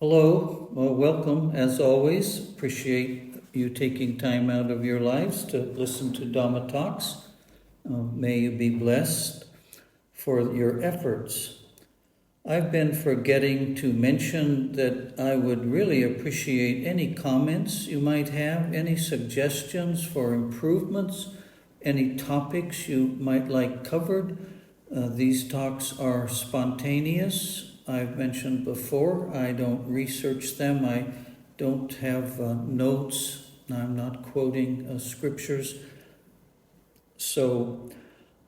Hello, welcome as always. Appreciate you taking time out of your lives to listen to Dhamma Talks. May you be blessed for your efforts. I've been forgetting to mention that I would really appreciate any comments you might have, any suggestions for improvements, any topics you might like covered. These talks are spontaneous. I've mentioned before, I don't research them. I don't have notes. I'm not quoting scriptures. So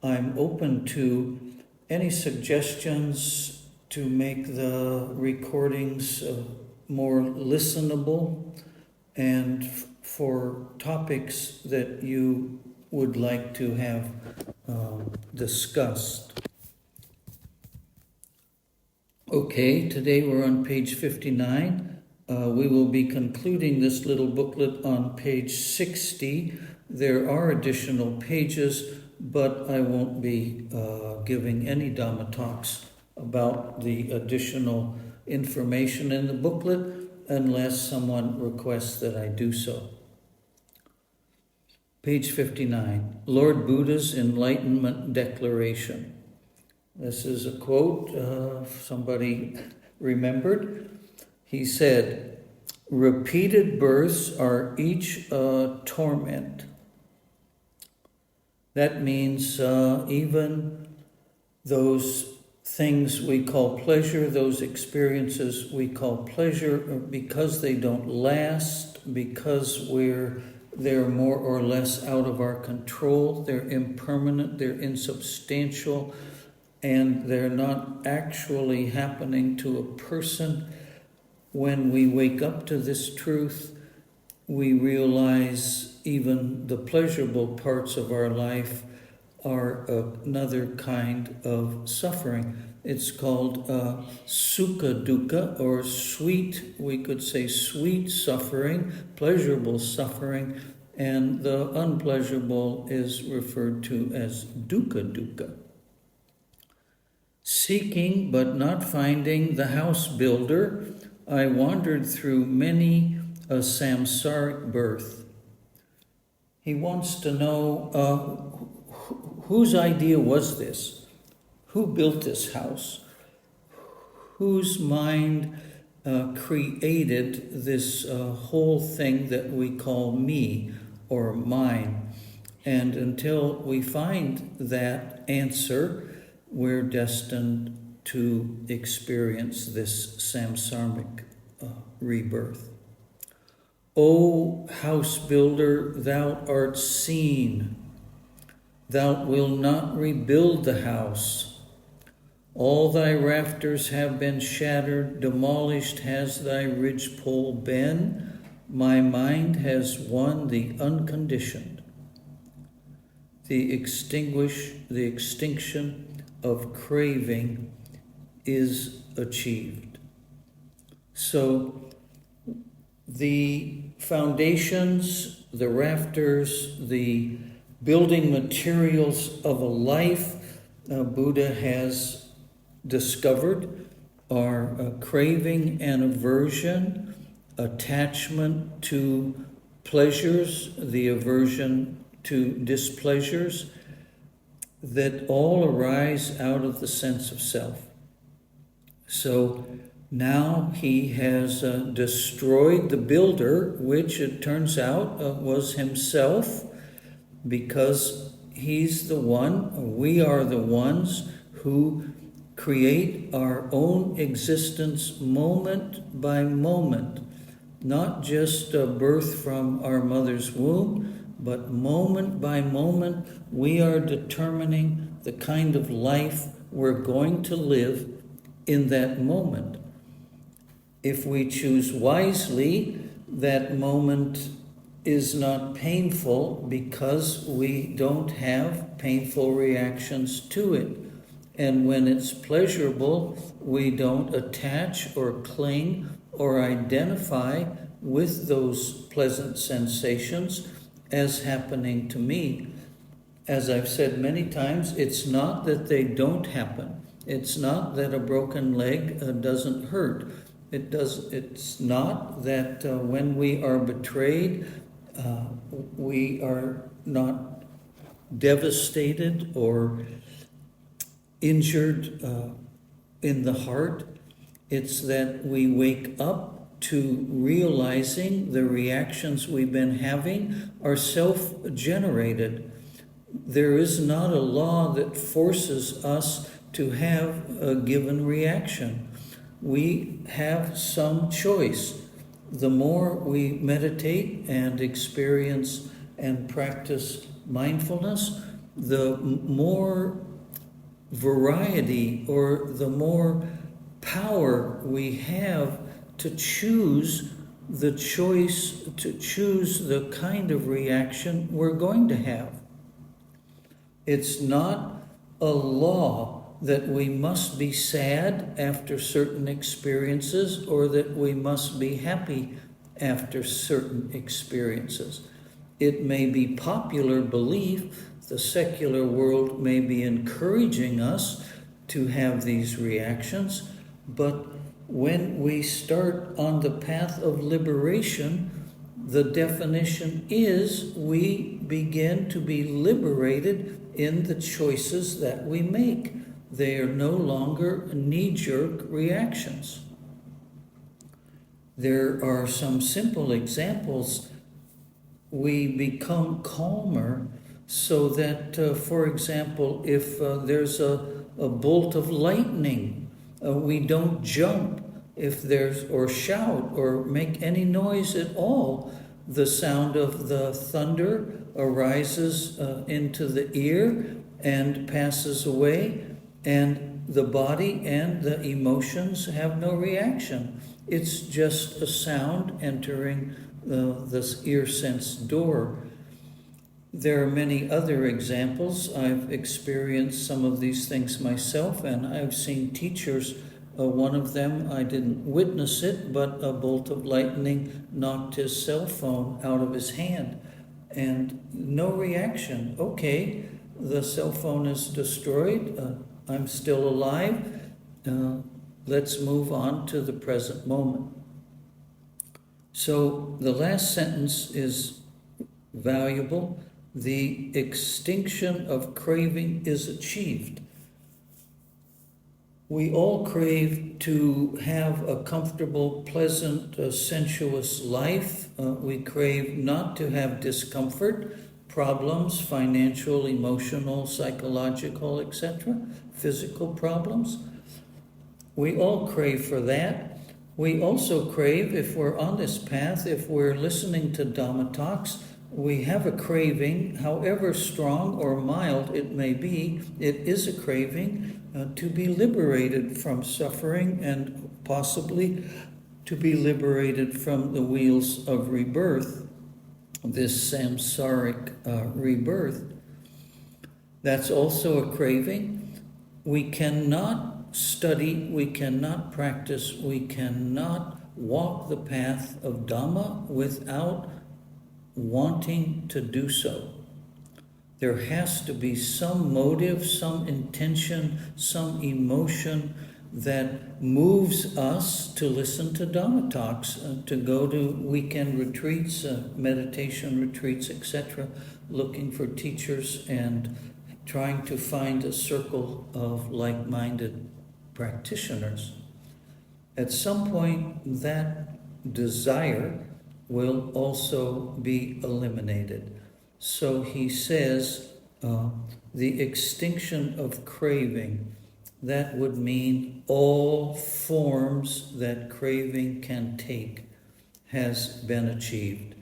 I'm open to any suggestions to make the recordings more listenable and for topics that you would like to have discussed. Okay, today we're on page 59. We will be concluding this little booklet on page 60. There are additional pages, but I won't be giving any Dhamma talks about the additional information in the booklet unless someone requests that I do so. Page 59, Lord Buddha's Enlightenment Declaration. This is a quote somebody remembered. He said, "Repeated births are each a torment." That means even those things we call pleasure, those experiences we call pleasure, because they don't last, because they're more or less out of our control, they're impermanent, they're insubstantial, and they're not actually happening to a person. When we wake up to this truth, we realize even the pleasurable parts of our life are another kind of suffering. It's called sukha dukkha, or sweet, we could say sweet suffering, pleasurable suffering, and the unpleasurable is referred to as dukkha dukkha. Seeking but not finding the house builder, I wandered through many a samsaric birth. He wants to know whose idea was this? Who built this house? Whose mind created this whole thing that we call me or mine? And until we find that answer, we're destined to experience this samsaric rebirth. O house builder, thou art seen. Thou wilt not rebuild the house. All thy rafters have been shattered, demolished has thy ridgepole been. My mind has won the unconditioned. The extinction of craving is achieved. So the foundations, the rafters, the building materials of a life Buddha has discovered are craving and aversion, attachment to pleasures, the aversion to displeasures, that all arise out of the sense of self. So now he has destroyed the builder, which it turns out was himself, because he's the one, we are the ones who create our own existence moment by moment, not just a birth from our mother's womb, but moment by moment, we are determining the kind of life we're going to live in that moment. If we choose wisely, that moment is not painful because we don't have painful reactions to it. And when it's pleasurable, we don't attach or cling or identify with those pleasant sensations as happening to me. As I've said many times, it's not that they don't happen. It's not that a broken leg doesn't hurt. It's not that when we are betrayed, we are not devastated or injured in the heart. It's that we wake up to realizing the reactions we've been having are self-generated. There is not a law that forces us to have a given reaction. We have some choice. The more we meditate and experience and practice mindfulness, the more variety or the more power we have to choose the choice, to choose the kind of reaction we're going to have. It's not a law that we must be sad after certain experiences or that we must be happy after certain experiences. It may be popular belief, the secular world may be encouraging us to have these reactions, but when we start on the path of liberation, the definition is we begin to be liberated in the choices that we make. They are no longer knee-jerk reactions. There are some simple examples. We become calmer so that, for example, if there's a bolt of lightning, we don't jump if there's, or shout, or make any noise at all. The sound of the thunder arises into the ear and passes away, and the body and the emotions have no reaction. It's just a sound entering this ear sense door. There are many other examples. I've experienced some of these things myself, and I've seen teachers. One of them, I didn't witness it, but a bolt of lightning knocked his cell phone out of his hand, and no reaction. Okay, the cell phone is destroyed. I'm still alive. Let's move on to the present moment. So the last sentence is valuable. The extinction of craving is achieved. We all crave to have a comfortable, pleasant, sensuous life. We crave not to have discomfort, problems, financial, emotional, psychological, etc., physical problems. We all crave for that. We also crave, if we're on this path, if we're listening to Dhamma talks, we have a craving, however strong or mild it may be, it is a craving to be liberated from suffering and possibly to be liberated from the wheels of rebirth, this samsaric rebirth. That's also a craving. We cannot study, we cannot practice, we cannot walk the path of Dhamma without wanting to do so. There has to be some motive, some intention, some emotion that moves us to listen to Dhamma talks, to go to weekend retreats, meditation retreats, etc., looking for teachers and trying to find a circle of like-minded practitioners. At some point, that desire will also be eliminated. So he says the extinction of craving, that would mean all forms that craving can take has been achieved.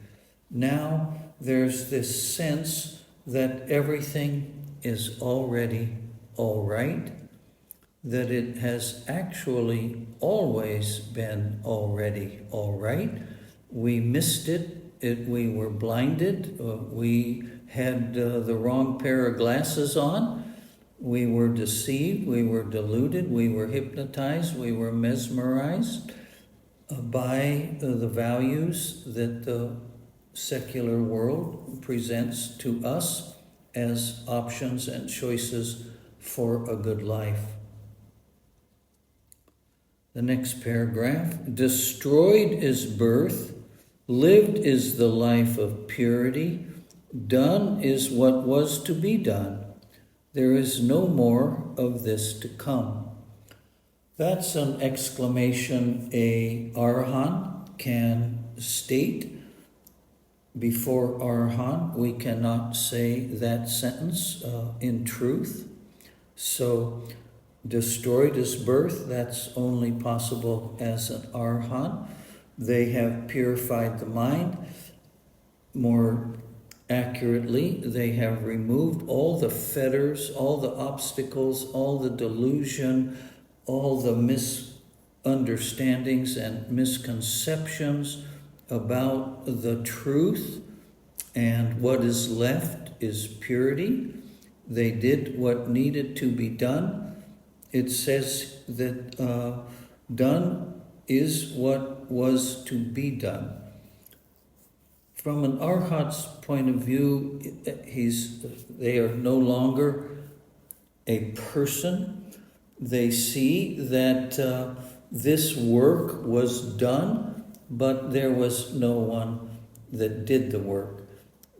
Now there's this sense that everything is already all right, that it has actually always been already all right. We missed it. We were blinded. We had the wrong pair of glasses on. We were deceived. We were deluded. We were hypnotized. We were mesmerized by the values that the secular world presents to us as options and choices for a good life. The next paragraph, destroyed is birth, lived is the life of purity, done is what was to be done. There is no more of this to come. That's an exclamation a Arhan can state. Before Arhan, we cannot say that sentence in truth. So, destroyed is birth, that's only possible as an Arhan. They have purified the mind. More accurately, they have removed all the fetters, all the obstacles, all the delusion, all the misunderstandings and misconceptions about the truth, and what is left is purity. They did what needed to be done. It says that done is what was to be done. From an Arhat's point of view, they are no longer a person. They see that this work was done, but there was no one that did the work.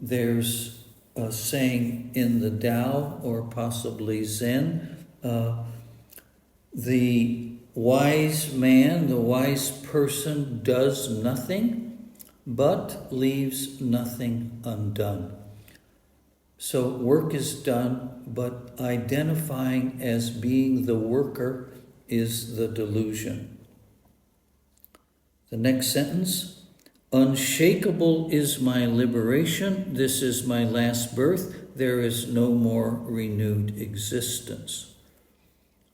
There's a saying in the Tao, or possibly Zen, the wise man, the wise person does nothing, but leaves nothing undone. So work is done, but identifying as being the worker is the delusion. The next sentence, unshakable is my liberation, this is my last birth, there is no more renewed existence.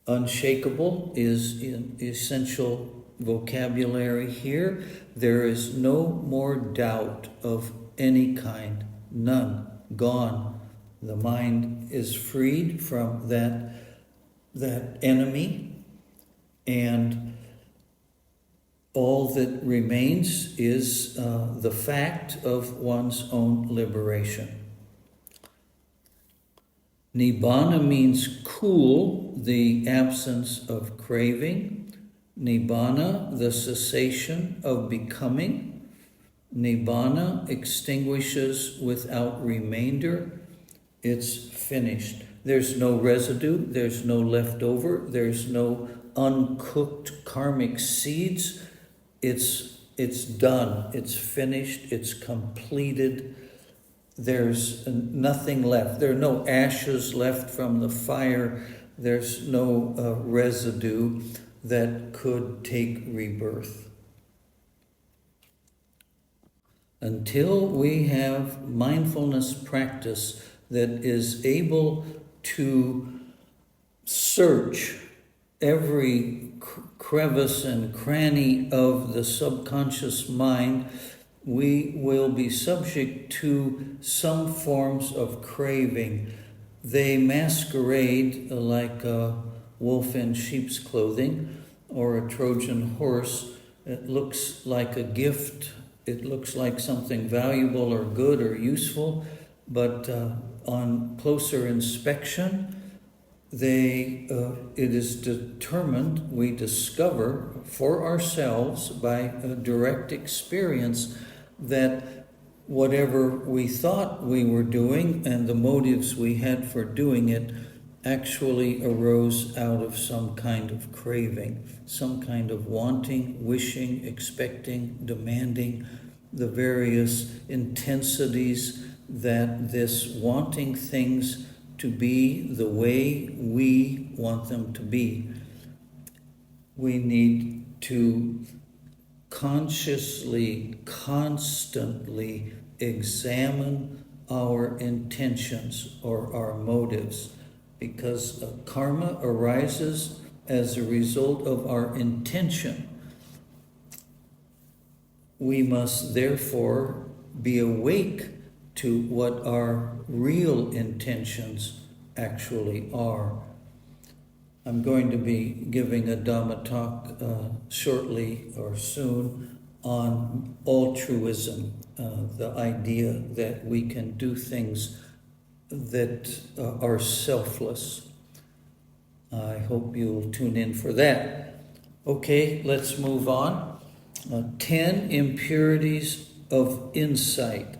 Unshakable is in essential vocabulary here. There is no more doubt of any kind, none, gone. The mind is freed from that enemy, and all that remains is the fact of one's own liberation. Nibbana means cool, the absence of craving. Nibbana, the cessation of becoming. Nibbana extinguishes without remainder. It's finished. There's no residue, there's no leftover, there's no uncooked karmic seeds. It's done, it's finished, it's completed. There's nothing left. There are no ashes left from the fire. There's no residue that could take rebirth. Until we have mindfulness practice that is able to search every crevice and cranny of the subconscious mind, we will be subject to some forms of craving. They masquerade like a wolf in sheep's clothing or a Trojan horse. It looks like a gift. It looks like something valuable or good or useful, but on closer inspection, it is determined, we discover for ourselves by a direct experience that whatever we thought we were doing and the motives we had for doing it actually arose out of some kind of craving, some kind of wanting, wishing, expecting, demanding, the various intensities that this wanting things to be the way we want them to be. We need to consciously, constantly examine our intentions or our motives, because karma arises as a result of our intention. We must therefore be awake to what our real intentions actually are. I'm going to be giving a Dhamma talk shortly or soon on altruism, the idea that we can do things that are selfless. I hope you'll tune in for that. Okay, let's move on. 10 impurities of insight.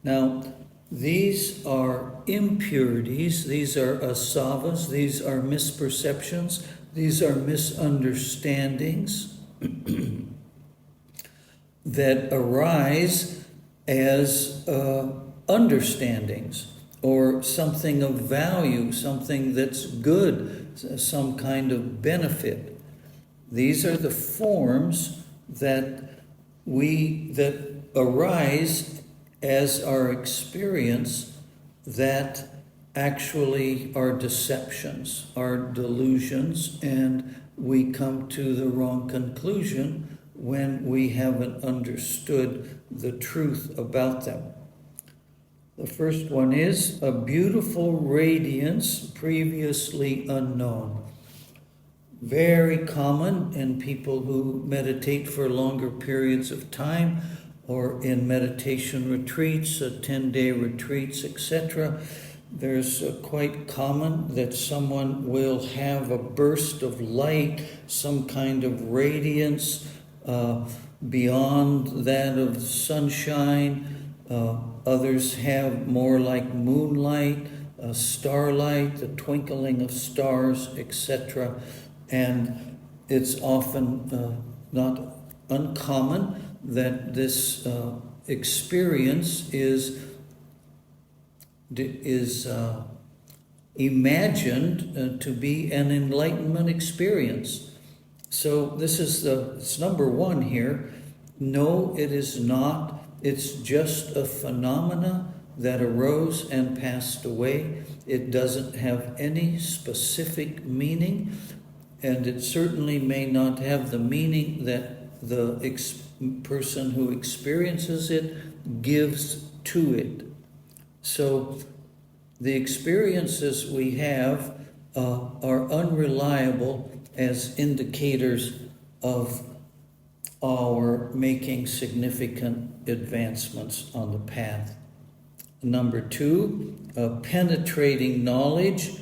Now, these are impurities, these are asavas, these are misperceptions, these are misunderstandings that arise as understandings or something of value, something that's good, some kind of benefit. These are the forms that arise as our experience that actually are deceptions, are delusions, and we come to the wrong conclusion when we haven't understood the truth about them. The first one is a beautiful radiance previously unknown. Very common in people who meditate for longer periods of time or in meditation retreats, 10-day retreats, etc. There's quite common that someone will have a burst of light, some kind of radiance beyond that of sunshine. Others have more like moonlight, starlight, the twinkling of stars, etc. And it's often not uncommon that this experience is imagined to be an enlightenment experience. So this is it's number one here. No, it is not. It's just a phenomena that arose and passed away. It doesn't have any specific meaning, and it certainly may not have the meaning that the person who experiences it gives to it. So the experiences we have are unreliable as indicators of our making significant advancements on the path. Number two, penetrating knowledge,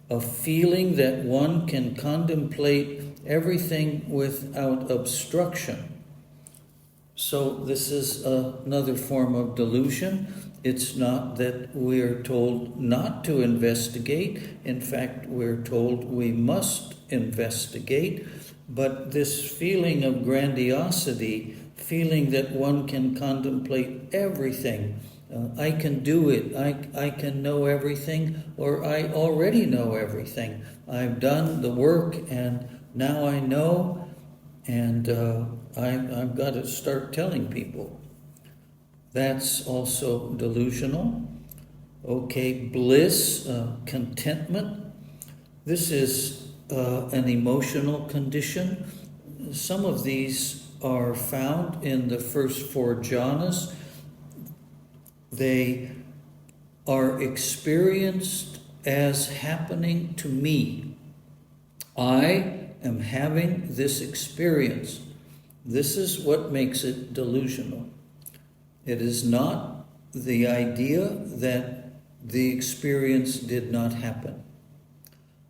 a feeling that one can contemplate everything without obstruction. So this is another form of delusion. It's not that we're told not to investigate. In fact, we're told we must investigate. But this feeling of grandiosity, feeling that one can contemplate everything, I can do it, I can know everything, or I already know everything. I've done the work and now I know, and I've got to start telling people. That's also delusional. Okay, bliss, contentment. This is an emotional condition. Some of these are found in the first four jhanas. They are experienced as happening to me. I am having this experience. This is what makes it delusional. It is not the idea that the experience did not happen.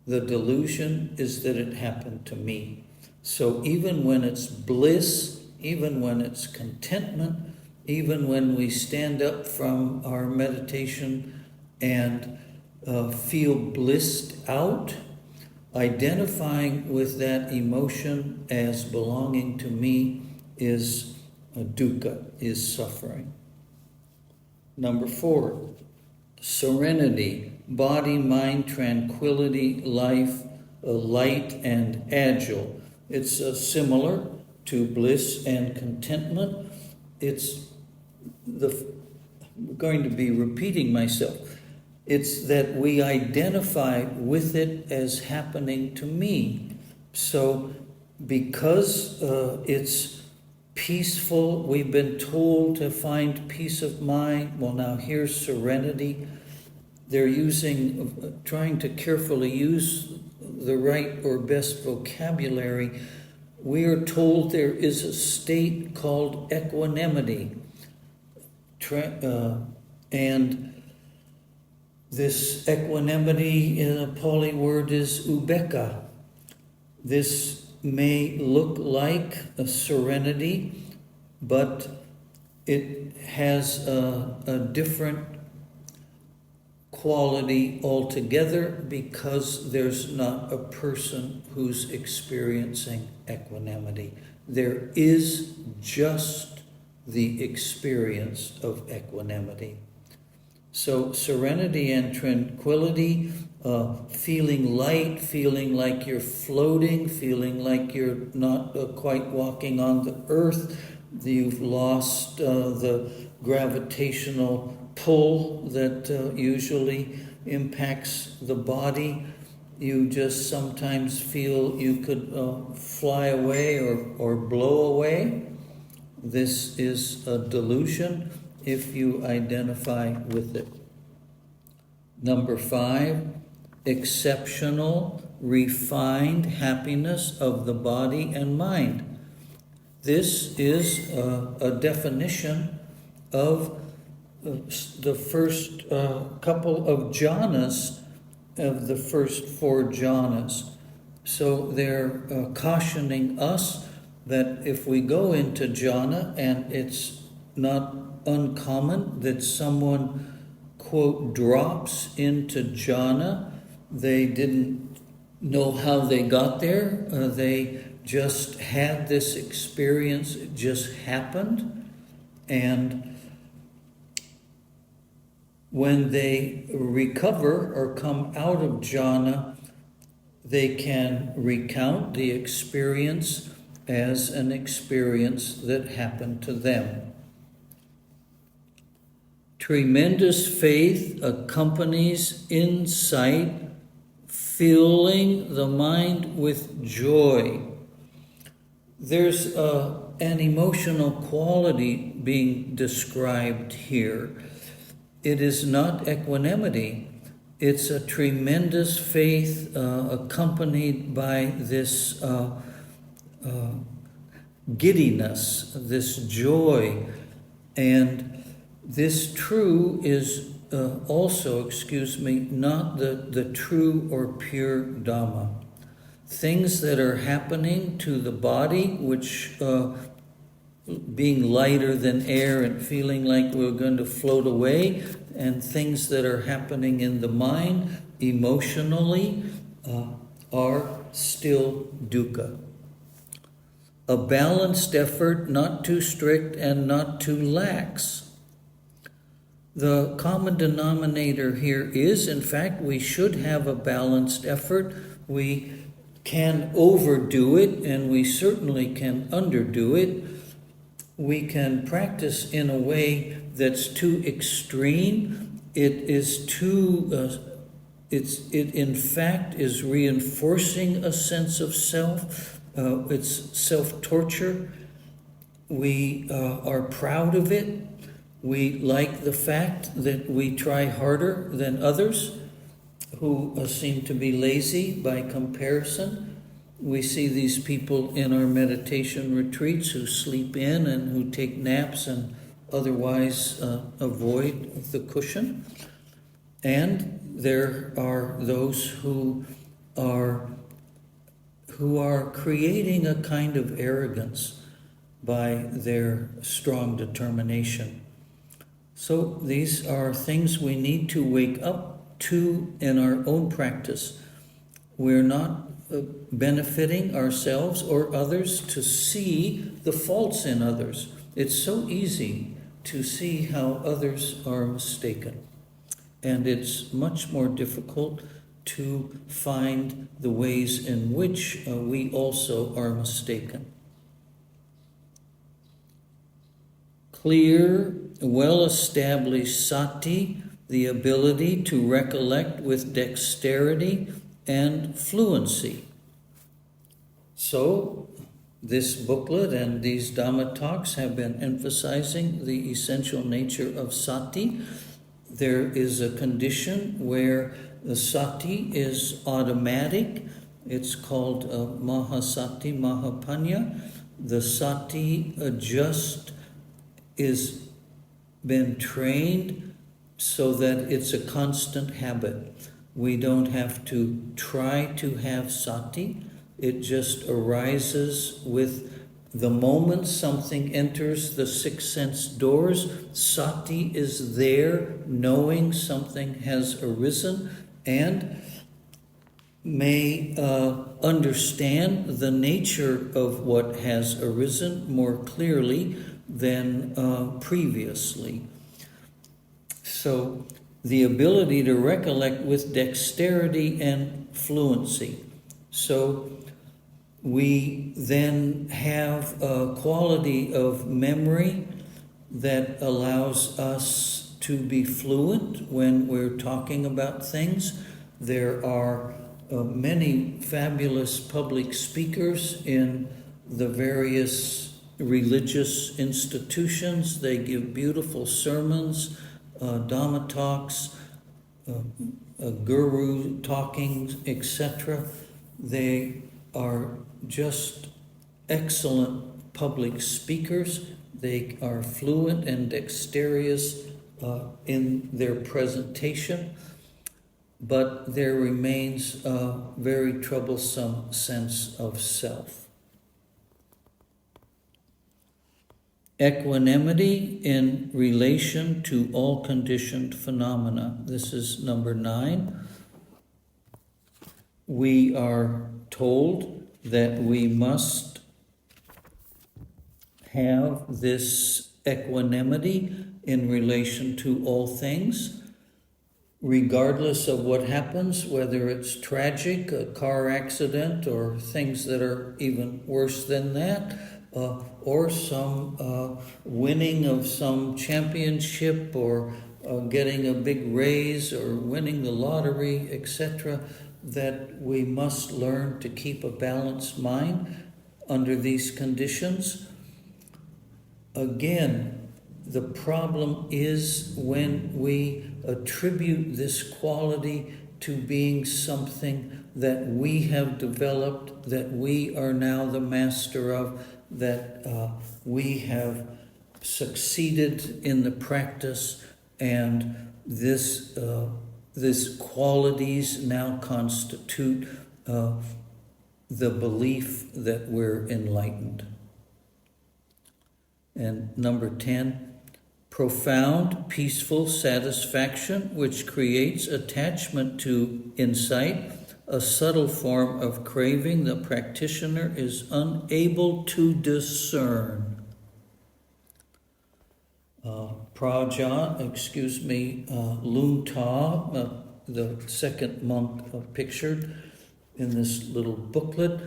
The delusion is that it happened to me. So even when it's bliss, even when it's contentment, even when we stand up from our meditation and feel blissed out, identifying with that emotion as belonging to me is dukkha, is suffering. Number four, serenity, body, mind, tranquility, life, light, and agile. It's similar to bliss and contentment. I'm going to be repeating myself. It's that we identify with it as happening to me. So because it's peaceful, we've been told to find peace of mind. Well, now here's serenity. They're trying to carefully use the right or best vocabulary. We are told there is a state called equanimity. And this equanimity in a Pali word is ubeka. This may look like a serenity, but it has a different quality altogether because there's not a person who's experiencing equanimity. There is just the experience of equanimity. So serenity and tranquility, feeling light, feeling like you're floating, feeling like you're not quite walking on the earth, you've lost the gravitational pull that usually impacts the body. You just sometimes feel you could fly away or blow away. This is a delusion if you identify with it. Number 5, exceptional, refined happiness of the body and mind. This is a definition of the first couple of jhanas, of the first 4 jhanas. So they're cautioning us that if we go into jhana, and it's not uncommon that someone, quote, drops into jhana, they didn't know how they got there, they just had this experience, it just happened, and when they recover or come out of jhana, they can recount the experience as an experience that happened to them. Tremendous faith accompanies insight, filling the mind with joy. There's an emotional quality being described here. It is not equanimity. It's a tremendous faith accompanied by this giddiness, this joy. And this true is also, not the true or pure Dhamma. Things that are happening to the body, which being lighter than air and feeling like we're going to float away, and things that are happening in the mind emotionally are still dukkha. A balanced effort, not too strict and not too lax. The common denominator here is, in fact, we should have a balanced effort. We can overdo it, and we certainly can underdo it. We can practice in a way that's too extreme. It is too, it in fact is reinforcing a sense of self. It's self-torture. We are proud of it. We like the fact that we try harder than others who seem to be lazy by comparison. We see these people in our meditation retreats who sleep in and who take naps and otherwise avoid the cushion. And there are those who are creating a kind of arrogance by their strong determination. So these are things we need to wake up to in our own practice. We're not benefiting ourselves or others to see the faults in others. It's so easy to see how others are mistaken. And it's much more difficult to find the ways in which we also are mistaken. Clear, well-established sati, the ability to recollect with dexterity and fluency. So, this booklet and these Dhamma talks have been emphasizing the essential nature of sati. There is a condition where the sati is automatic. It's called mahasati, mahapanya. The sati just is been trained so that it's a constant habit. We don't have to try to have sati. It just arises with the moment something enters the sixth sense doors. Sati is there, knowing something has arisen, and may understand the nature of what has arisen more clearly than previously. So, the ability to recollect with dexterity and fluency. So, we then have a quality of memory that allows us to be fluent when we're talking about things. There are many fabulous public speakers in the various religious institutions. They give beautiful sermons, Dhamma talks, guru talkings, etc. They are just excellent public speakers. They are fluent and dexterous in their presentation, but there remains a very troublesome sense of self. Equanimity in relation to all conditioned phenomena. This is number 9. We are told that we must have this equanimity in relation to all things, regardless of what happens, whether it's tragic, a car accident, or things that are even worse than that, or some winning of some championship, or getting a big raise, or winning the lottery, etc., that we must learn to keep a balanced mind under these conditions. Again, the problem is when we attribute this quality to being something that we have developed, that we are now the master of, that we have succeeded in the practice, and this qualities now constitute the belief that we're enlightened. And number 10, profound, peaceful satisfaction which creates attachment to insight, a subtle form of craving the practitioner is unable to discern. Lung Ta, the second monk pictured in this little booklet,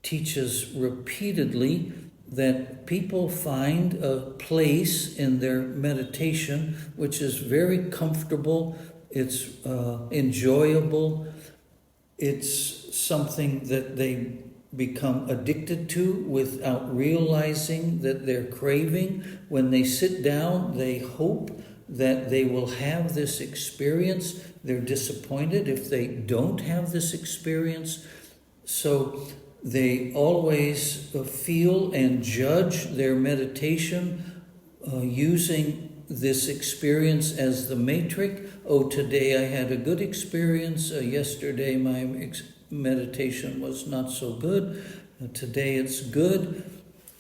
teaches repeatedly that people find a place in their meditation which is very comfortable, it's enjoyable, it's something that they become addicted to without realizing that they're craving. When they sit down, they hope that they will have this experience. They're disappointed if they don't have this experience. So they always feel and judge their meditation using this experience as the matrix. Oh, today I had a good experience. Yesterday my meditation was not so good. Today it's good.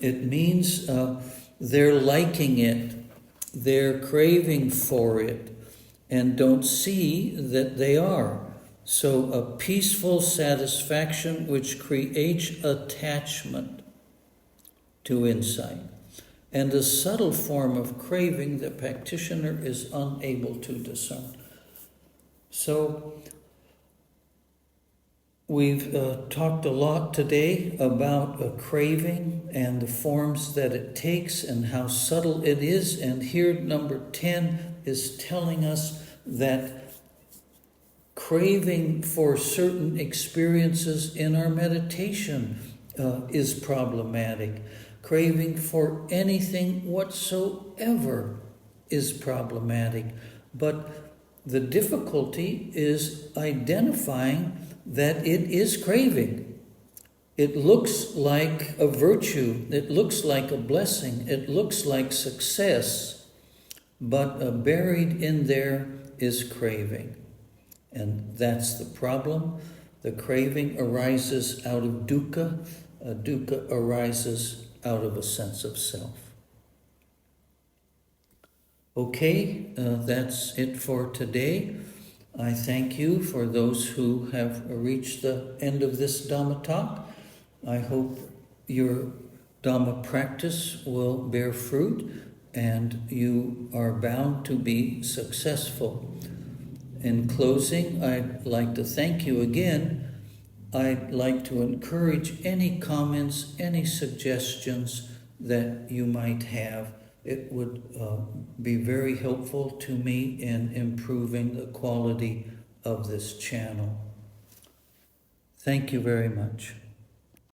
It means they're liking it. They're craving for it and don't see that they are. So a peaceful satisfaction which creates attachment to insight, and a subtle form of craving the practitioner is unable to discern. So we've talked a lot today about a craving and the forms that it takes and how subtle it is. And here number 10 is telling us that craving for certain experiences in our meditation is problematic. Craving for anything whatsoever is problematic. But the difficulty is identifying that it is craving. It looks like a virtue. It looks like a blessing. It looks like success. But buried in there is craving. And that's the problem. The craving arises out of dukkha. Dukkha arises out of a sense of self. Okay, that's it for today. I thank you for those who have reached the end of this Dhamma talk. I hope your Dhamma practice will bear fruit and you are bound to be successful. In closing, I'd like to thank you again. I'd like to encourage any comments, any suggestions that you might have. It would be very helpful to me in improving the quality of this channel. Thank you very much.